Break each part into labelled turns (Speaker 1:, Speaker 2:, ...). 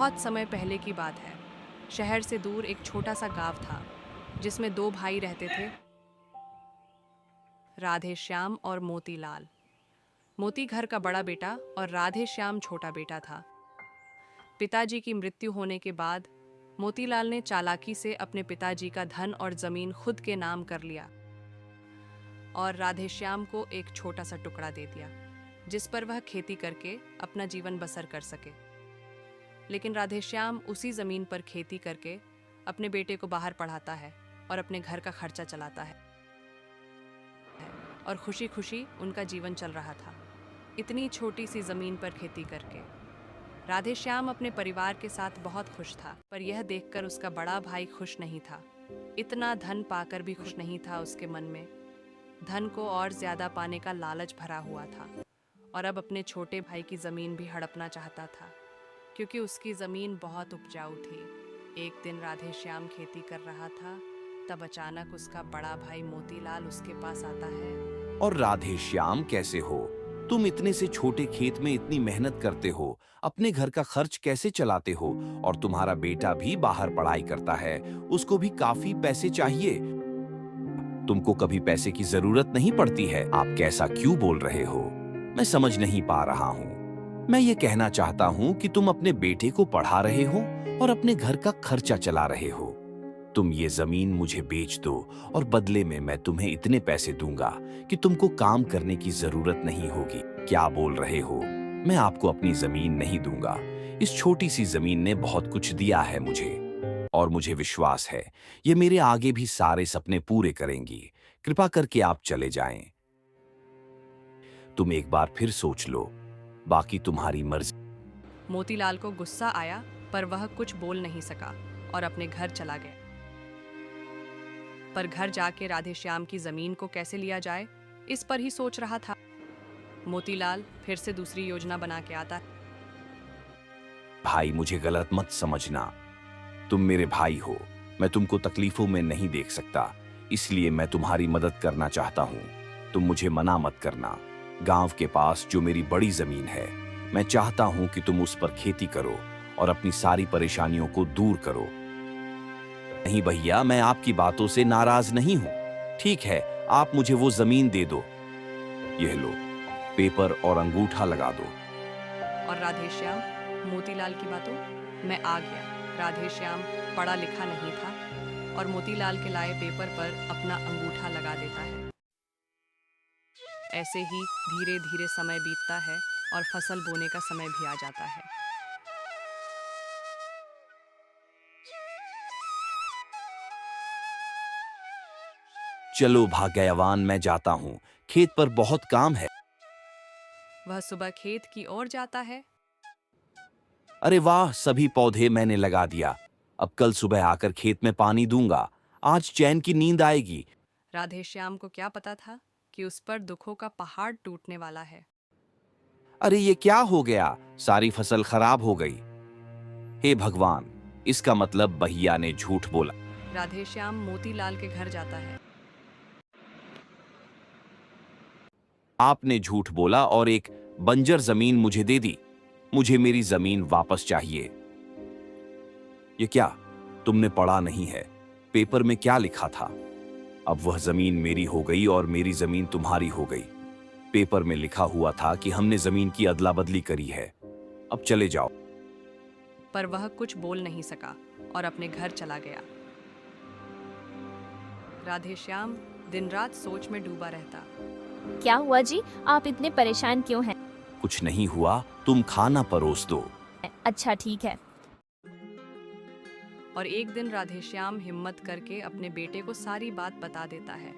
Speaker 1: बहुत समय पहले की बात है। शहर से दूर एक छोटा सा गांव था जिसमें दो भाई रहते थे, राधे श्याम और मोतीलाल। मोती घर का बड़ा बेटा और राधे श्याम छोटा बेटा था। पिताजी की मृत्यु होने के बाद मोतीलाल ने चालाकी से अपने पिताजी का धन और जमीन खुद के नाम कर लिया और राधे श्याम को एक छोटा सा टुकड़ा दे दिया जिस पर वह खेती करके अपना जीवन बसर कर सके। लेकिन राधे श्याम उसी जमीन पर खेती करके अपने बेटे को बाहर पढ़ाता है और अपने घर का खर्चा चलाता है और खुशी खुशी उनका जीवन चल रहा था, इतनी छोटी सी जमीन पर खेती करके। राधे श्याम अपने परिवार के साथ बहुत खुश था, पर यह देखकर उसका बड़ा भाई खुश नहीं था। इतना धन पाकर भी खुश नहीं था। उसके मन में धन को और ज्यादा पाने का लालच भरा हुआ था और अब अपने छोटे भाई की जमीन भी हड़पना चाहता था क्योंकि उसकी जमीन बहुत उपजाऊ थी। एक दिन राधे श्याम खेती कर रहा था, तब अचानक उसका बड़ा भाई मोतीलाल उसके पास आता है।
Speaker 2: और राधे श्याम, कैसे हो तुम? इतने से छोटे खेत में इतनी मेहनत करते हो, अपने घर का खर्च कैसे चलाते हो? और तुम्हारा बेटा भी बाहर पढ़ाई करता है, उसको भी काफी पैसे चाहिए, तुमको कभी पैसे की जरूरत नहीं पड़ती है। आप कैसा क्यों बोल रहे हो? मैं समझ नहीं पा रहा हूँ। मैं ये कहना चाहता हूँ कि तुम अपने बेटे को पढ़ा रहे हो और अपने घर का खर्चा चला रहे हो। तुम ये जमीन मुझे बेच दो और बदले में मैं तुम्हें इतने पैसे दूंगा कि तुमको काम करने की जरूरत नहीं होगी। क्या बोल रहे हो? मैं आपको अपनी जमीन नहीं दूंगा। इस छोटी सी जमीन ने बहुत कुछ दिया है मुझे और मुझे विश्वास है ये मेरे आगे भी सारे सपने पूरे करेंगी। कृपा करके आप चले जाएं। तुम एक बार फिर सोच लो, बाकी तुम्हारी मर्जी।
Speaker 1: मोतीलाल को गुस्सा आया, पर वह कुछ बोल नहीं सका और अपने घर चला गया। पर घर जाके राधे श्याम की जमीन को कैसे लिया जाए, इस पर ही सोच रहा था। मोतीलाल फिर से दूसरी योजना बना के आता।
Speaker 2: भाई, मुझे गलत मत समझना, तुम मेरे भाई हो। मैं तुमको तकलीफों में नहीं देख सकता, इसलिए मैं तुम्हारी मदद करना चाहता हूँ। तुम मुझे मना मत करना। गांव के पास जो मेरी बड़ी जमीन है, मैं चाहता हूँ कि तुम उस पर खेती करो और अपनी सारी परेशानियों को दूर करो। नहीं भैया, मैं आपकी बातों से नाराज नहीं हूँ। ठीक है, आप मुझे वो जमीन दे दो। यह लो, पेपर और अंगूठा लगा दो।
Speaker 1: और राधे श्याम मोतीलाल की बातों में आ गया। राधे श्याम पढ़ा लिखा नहीं था और मोतीलाल के लाए पेपर पर अपना अंगूठा लगा देता है। ऐसे ही धीरे धीरे समय बीतता है और फसल बोने का समय भी आ जाता है।
Speaker 2: चलो भाग्यवान, मैं जाता हूँ, खेत पर बहुत काम है।
Speaker 1: वह सुबह खेत की ओर जाता है।
Speaker 2: अरे वाह, सभी पौधे मैंने लगा दिया। अब कल सुबह आकर खेत में पानी दूंगा। आज चैन की नींद आएगी।
Speaker 1: राधे श्याम को क्या पता था कि उस पर दुखों का पहाड़ टूटने वाला है।
Speaker 2: अरे ये क्या हो गया? सारी फसल खराब हो गई। हे भगवान, इसका मतलब भैया ने झूठ बोला।
Speaker 1: राधे श्याम मोतीलाल के घर जाता है।
Speaker 2: आपने झूठ बोला और एक बंजर जमीन मुझे दे दी। मुझे मेरी जमीन वापस चाहिए। ये क्या? तुमने पढ़ा नहीं है? पेपर में क्या लिखा था? अब वह जमीन मेरी हो गई और मेरी जमीन तुम्हारी हो गई। पेपर में लिखा हुआ था कि हमने जमीन की अदला बदली करी है। अब चले जाओ।
Speaker 1: पर वह कुछ बोल नहीं सका और अपने घर चला गया। राधे श्याम दिन रात सोच में डूबा रहता।
Speaker 3: क्या हुआ जी, आप इतने परेशान क्यों हैं?
Speaker 2: कुछ नहीं हुआ, तुम खाना परोस दो।
Speaker 3: अच्छा ठीक है।
Speaker 1: और एक दिन राधे श्याम हिम्मत करके अपने बेटे को सारी बात बता देता है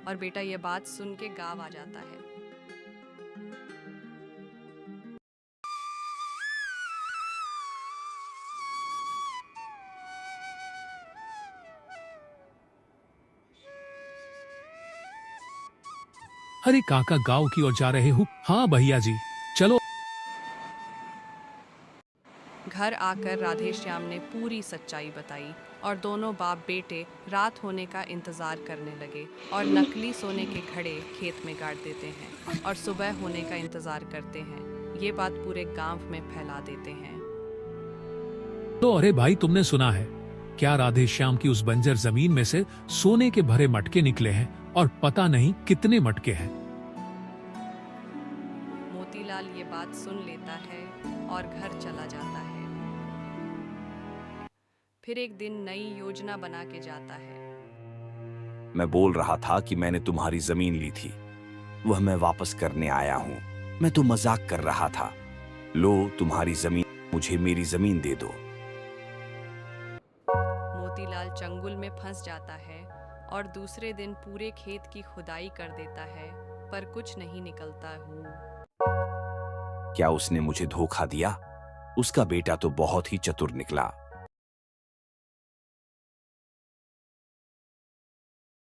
Speaker 1: और बेटा यह बात सुन के गाँव आ जाता है।
Speaker 4: अरे काका, गांव की ओर जा रहे हो? हाँ भैया जी, चलो।
Speaker 1: घर आकर राधे श्याम ने पूरी सच्चाई बताई और दोनों बाप बेटे रात होने का इंतजार करने लगे और नकली सोने के घड़े खेत में गाड़ देते हैं और सुबह होने का इंतजार करते हैं। ये बात पूरे गांव में फैला देते हैं।
Speaker 4: तो अरे भाई, तुमने सुना है क्या राधे श्याम की उस बंजर जमीन में से सोने के भरे मटके निकले हैं, और पता नहीं कितने मटके हैं।
Speaker 1: मोतीलाल ये बात सुन लेता है और घर चला जाता है। फिर एक दिन नई योजना बना के जाता है।
Speaker 2: मैं बोल रहा था कि मैंने तुम्हारी जमीन ली थी, वह मैं वापस करने आया हूँ। मैं तो मजाक कर रहा था। लो तुम्हारी जमीन, मुझे मेरी जमीन दे दो।
Speaker 1: मोतीलाल चंगुल में फंस जाता है और दूसरे दिन पूरे खेत की खुदाई कर देता है, पर कुछ नहीं निकलता हूँ।
Speaker 2: क्या उसने मुझे धोखा दिया? उसका बेटा तो बहुत ही चतुर निकला।